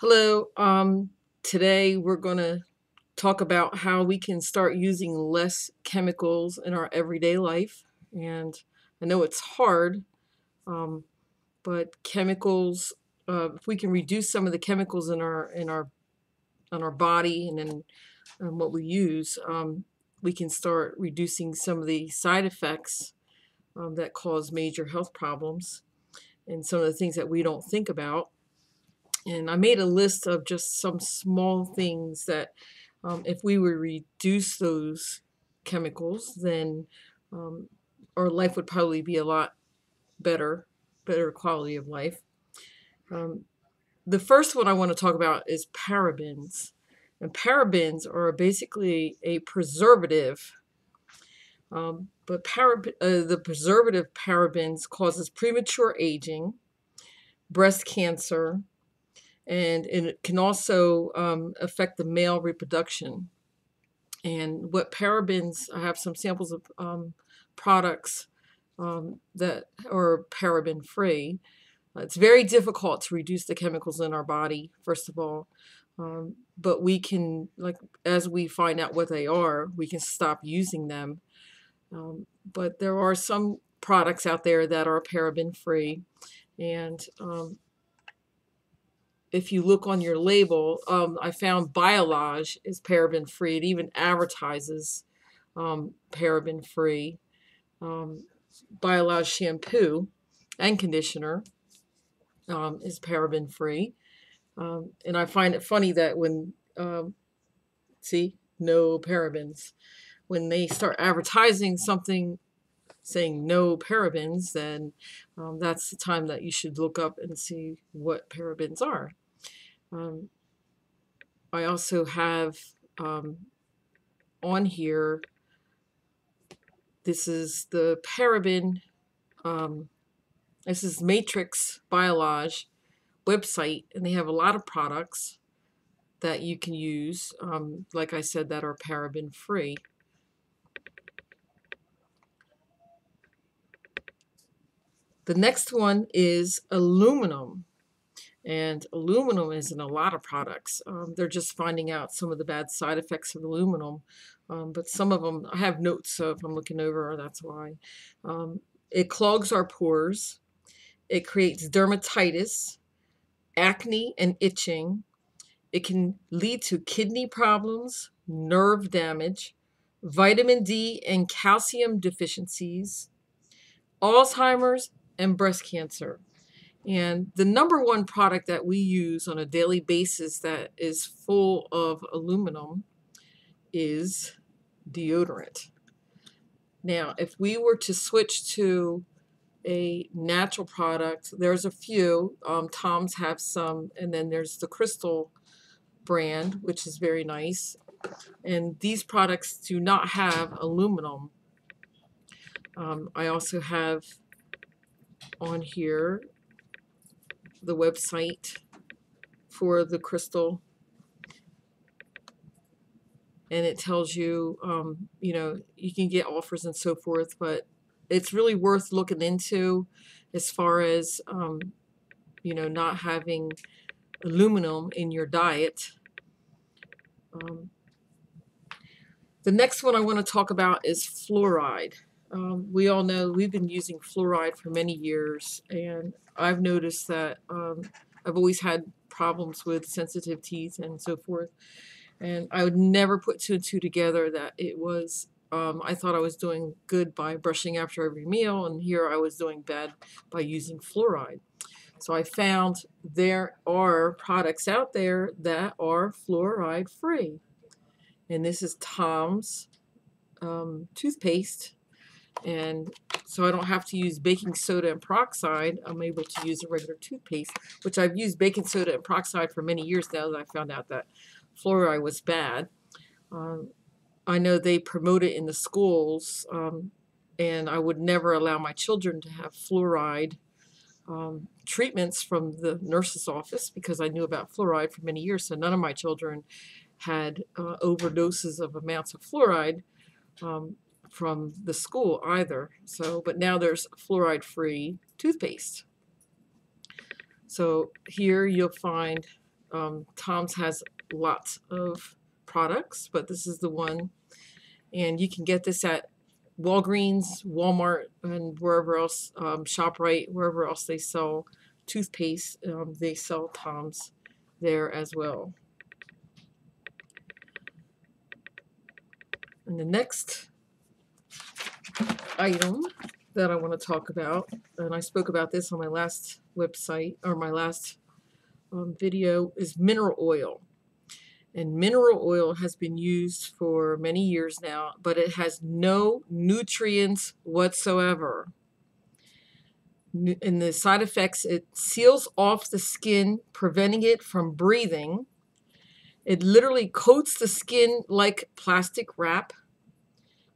Hello. Today we're going to talk about how we can start using less chemicals in our everyday life. And I know it's hard, um, but chemicals, if we can reduce some of the chemicals in our on our body and in what we use, we can start reducing some of the side effects that cause major health problems and some of the things that we don't think about. And I made a list of just some small things that if we would reduce those chemicals, then um, our life would probably be a lot better quality of life. Um, the first one I want to talk about is parabens. And parabens are basically a preservative, but the preservative parabens causes premature aging, breast cancer, and it can also affect the male reproduction. And what parabens, I have some samples of products that are paraben free. It's very difficult to reduce the chemicals in our body, first of all. But we can, like, as we find out what they are, we can stop using them. But there are some products out there that are paraben free. And if you look on your label, I found Biolage is paraben free. It even advertises paraben free. Biolage shampoo and conditioner is paraben free. And I find it funny that when, see, no parabens, when they start advertising something saying no parabens, then that's the time that you should look up and see what parabens are. I also have on here, this is the paraben, this is Matrix Biolage website, and they have a lot of products that you can use, like I said, that are paraben free. The next one is aluminum. And aluminum is in a lot of products. They're just finding out some of the bad side effects of aluminum. But some of them, I have notes, so if I'm looking over, that's why. It clogs our pores. It creates dermatitis, acne, and itching. It can lead to kidney problems, nerve damage, vitamin D and calcium deficiencies, Alzheimer's, and breast cancer. And the number one product that we use on a daily basis that is full of aluminum is deodorant. Now, if we were to switch to a natural product, there's a few. Tom's have some, and then there's the Crystal brand, which is very nice. And these products do not have aluminum. I also have on here the website for the Crystal, and it tells you, you can get offers and so forth, but it's really worth looking into as far as, not having aluminum in your diet. The next one I want to talk about is fluoride. We all know we've been using fluoride for many years, and I've noticed that I've always had problems with sensitive teeth and so forth. And I would never put two and two together that it was, I thought I was doing good by brushing after every meal, and here I was doing bad by using fluoride. So I found there are products out there that are fluoride free. And this is Tom's toothpaste. And so I don't have to use baking soda and peroxide. I'm able to use a regular toothpaste, which I've used baking soda and peroxide for many years now that I found out that fluoride was bad. I know they promote it in the schools, and I would never allow my children to have fluoride treatments from the nurse's office because I knew about fluoride for many years. So none of my children had overdoses of amounts of fluoride from the school either. So, but now there's fluoride-free toothpaste. So here you'll find Tom's has lots of products, but this is the one. And you can get this at Walgreens, Walmart, and wherever else, ShopRite, wherever else they sell toothpaste, they sell Tom's there as well. And the next item that I want to talk about, and I spoke about this on my last website, or my last video, is mineral oil. And mineral oil has been used for many years now, but it has no nutrients whatsoever. And the side effects, it seals off the skin, preventing it from breathing. It literally coats the skin like plastic wrap.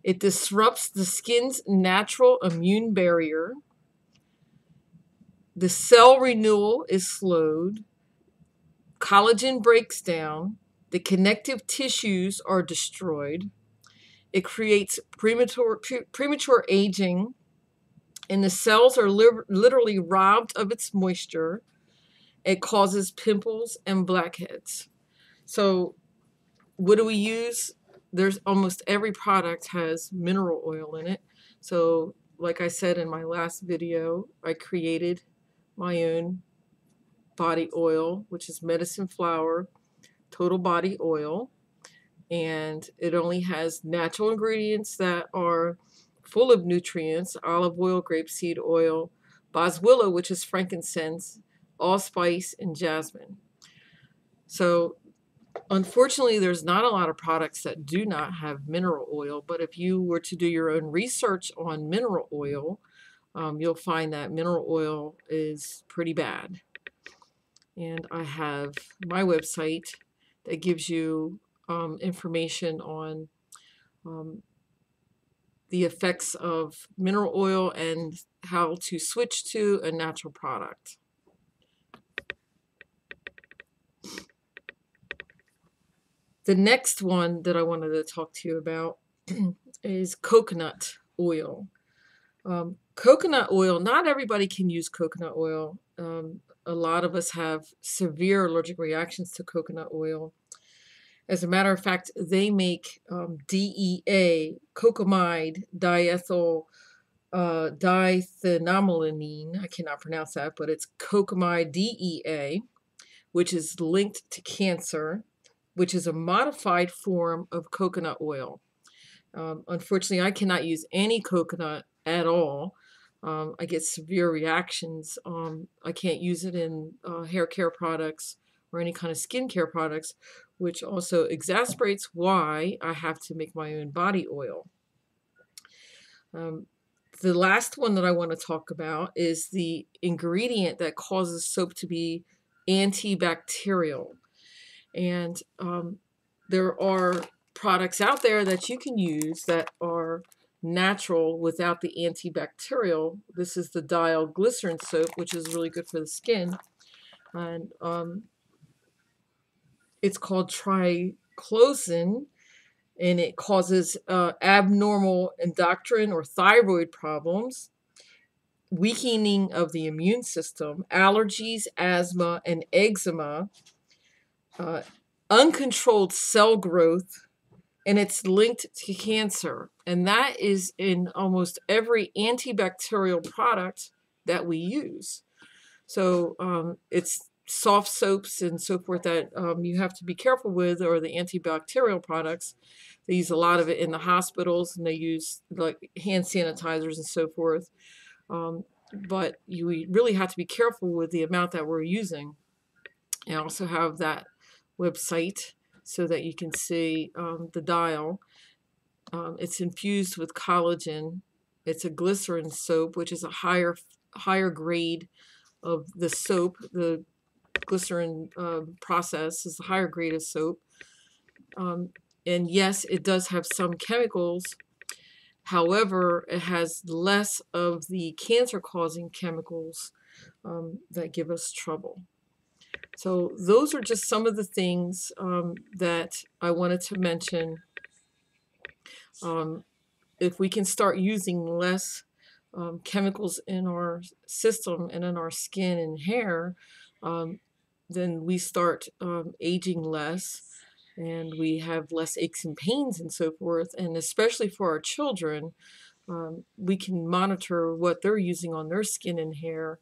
It disrupts the skin's natural immune barrier. The cell renewal is slowed. Collagen breaks down. The connective tissues are destroyed. It creates premature aging, and the cells are literally robbed of its moisture. It causes pimples and blackheads. So what do we use? There's almost every product has mineral oil in it. So like I said in my last video, I created my own body oil, which is medicine flower, total body oil. And it only has natural ingredients that are full of nutrients: olive oil, grapeseed oil, boswellia, which is frankincense, allspice, and jasmine. So unfortunately, there's not a lot of products that do not have mineral oil, but if you were to do your own research on mineral oil, you'll find that mineral oil is pretty bad. And I have my website that gives you information on the effects of mineral oil and how to switch to a natural product. The next one that I wanted to talk to you about is coconut oil. Coconut oil, not everybody can use coconut oil. A lot of us have severe allergic reactions to coconut oil. As a matter of fact, they make DEA, cocamide diethyl diphenolalanine. I cannot pronounce that, but it's cocamide DEA, which is linked to cancer, which is a modified form of coconut oil. Unfortunately, I cannot use any coconut at all. I get severe reactions. I can't use it in hair care products or any kind of skincare products, which also exacerbates why I have to make my own body oil. The last one that I want to talk about is the ingredient that causes soap to be antibacterial. And there are products out there that you can use that are natural without the antibacterial. This is the dial glycerin soap, which is really good for the skin. And it's called triclosan, and it causes abnormal endocrine or thyroid problems, weakening of the immune system, allergies, asthma, and eczema, uncontrolled cell growth, and it's linked to cancer. And that is in almost every antibacterial product that we use. So it's soft soaps and so forth that you have to be careful with, or the antibacterial products. They use a lot of it in the hospitals, and they use like hand sanitizers and so forth. But you really have to be careful with the amount that we're using. I also have that website so that you can see the dial. It's infused with collagen. It's a glycerin soap, which is a higher grade of the soap. The glycerin process is a higher grade of soap. And yes, it does have some chemicals. However, it has less of the cancer-causing chemicals that give us trouble. So those are just some of the things that I wanted to mention. If we can start using less chemicals in our system and in our skin and hair, then we start aging less, and we have less aches and pains and so forth. And especially for our children, we can monitor what they're using on their skin and hair,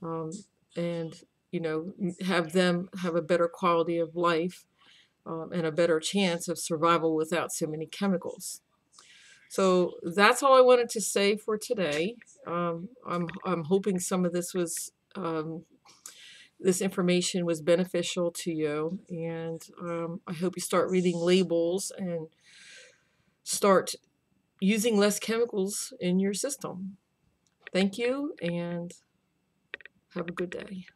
um, and have them have a better quality of life, and a better chance of survival without so many chemicals. So that's all I wanted to say for today. I'm hoping some of this information was beneficial to you, and I hope you start reading labels and start using less chemicals in your system. Thank you, and have a good day.